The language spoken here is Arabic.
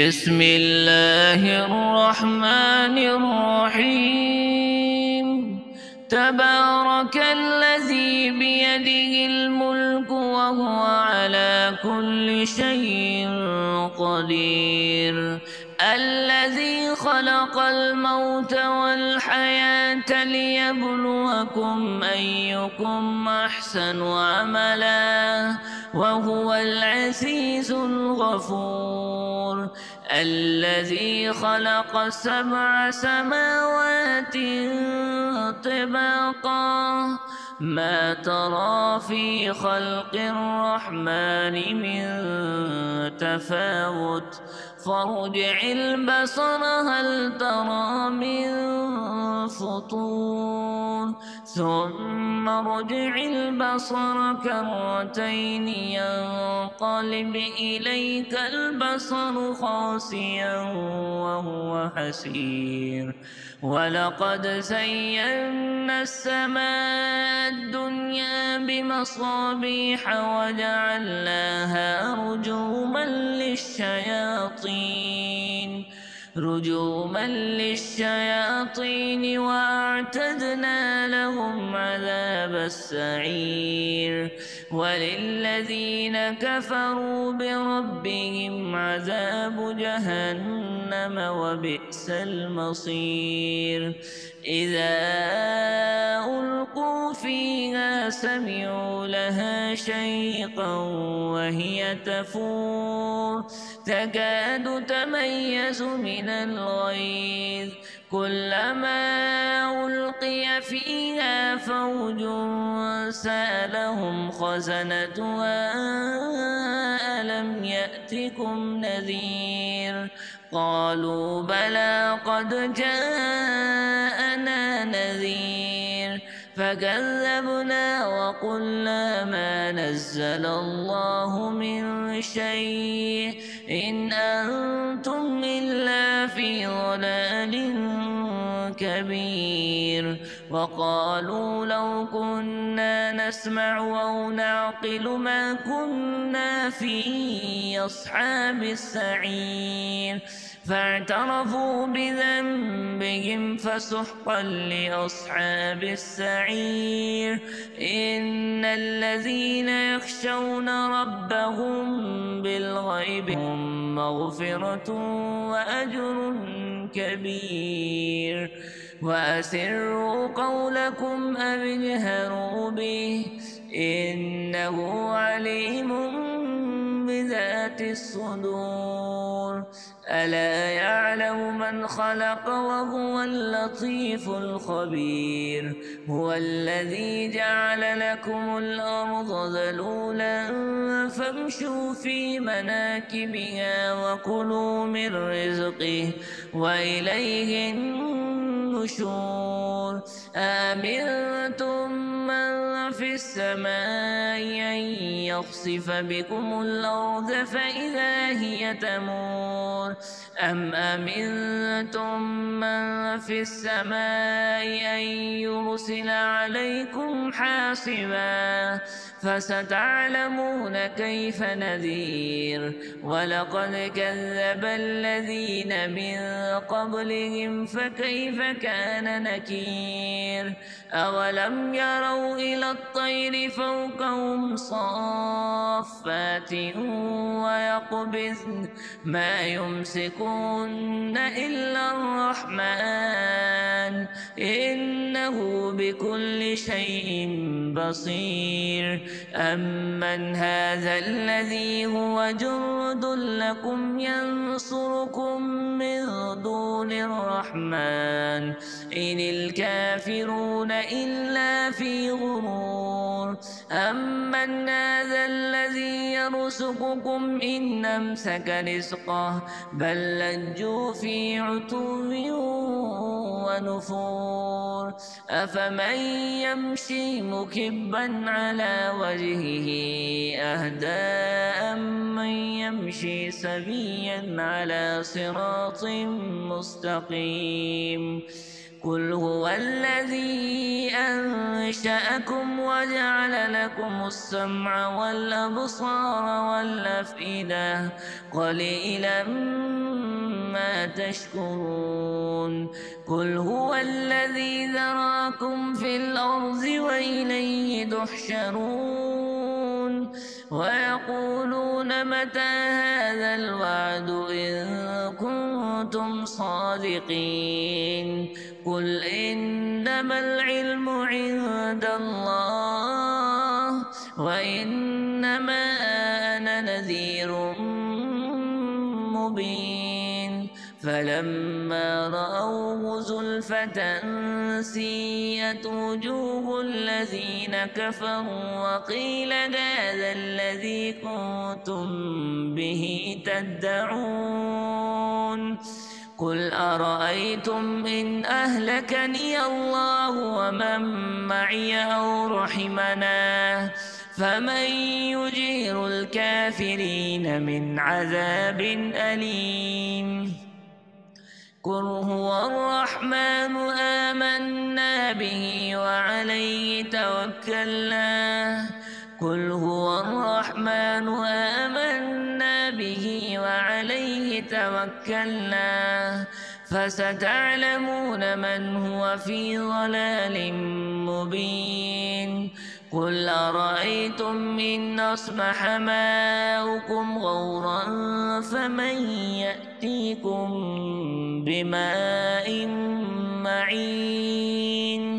بسم الله الرحمن الرحيم. تبارك الذي بيده الملك وهو على كل شيء قدير، الذي خلق الموت والحياة ليبلوكم أيكم أحسن عملا وهو العزيز الغفور، الذي خلق 7 سماوات طباقا ما ترى في خلق الرحمن من تفاوت فارجع البصر هل ترى من فطور ثم ارجع البصر كرتين ينقلب إليك البصر خاسئا وهو حسير، ولقد زينا السماء الدنيا بمصابيح وجعلناها رجوما للشياطين وأعتدنا لهم عذاب السعير، وللذين كفروا بربهم عذاب جهنم وبئس المصير. إذا ألقوا فيها سمعوا لها شيقا وهي تفور تكاد تميز من الغيظ، كلما ألقي فيها فوج سألهم خزنتها ألم يأتكم نذير، قالوا بلى قد جاءنا نذير فكذبنا وقلنا ما نزل الله من شيء إن أنتم إلا في ضلال كبير، وقالوا لو كنا نسمع أو نعقل ما كنا في أصحاب السعير، فاعترفوا بذنبهم فسحقا لأصحاب السعير. إن الذين يخشون ربهم بالغيب هم مغفرة وأجر كبير، وأسروا قولكم أو اجهروا به إنه عليم بذات الصدور، ألا يعلم من خلق وهو اللطيف الخبير، هو الذي جعل لكم الأرض ذلولا فامشوا في مناكبها وكلوا من رزقه وإليه النشور. آمنتم من في السماء أن يخسف بكم الأرض فإذا هي تمور، أم أمنتم من في السماء أن يرسل عليكم حاصبا فستعلمون كيف نذير. ولقد كذب الذين من قبلهم فكيف كان نكير. أولم يروا إلى الطير فوقهم صافات ويقبضن ما يمسكون إلا الرحمن إنه بكل شيء بصير. أمن هذا الذي هو جند لكم ينصركم من دون الرحمن إن الكافرون إلا في غرور. أمن هذا الذي يرزقكم إن أمسك رزقه بل لجوا في عتو ونفور. أفمن يمشي مكبا على وجهه أهدى أمن يمشي سويا على صراط مستقيم. قل هو الذي أنشأكم وجعل لكم السمع والأبصار والأفئدة قليلا تشكرون قل هو الذي ذراكم في الأرض وإليه تحشرون ويقولون متى هذا الوعد إن كنتم صادقين قل إنما العلم عند الله وإنما أنا نذير مبين فلما رأوه زلفة سيئت وجوه الذين كفروا وقيل هذا الذي كنتم به تدعون قل أرأيتم إن أهلكني الله ومن معي أو رحمنا فمن يجير الكافرين من عذاب أليم قل هو الرحمن آمنا به وعليه توكلنا قل هو الرحمن آمنا به وعليه توكلنا فستعلمون من هو في ضلال مبين قل أرأيتم إن أصبح ماؤكم غورا فمن يأتيكم بماء معين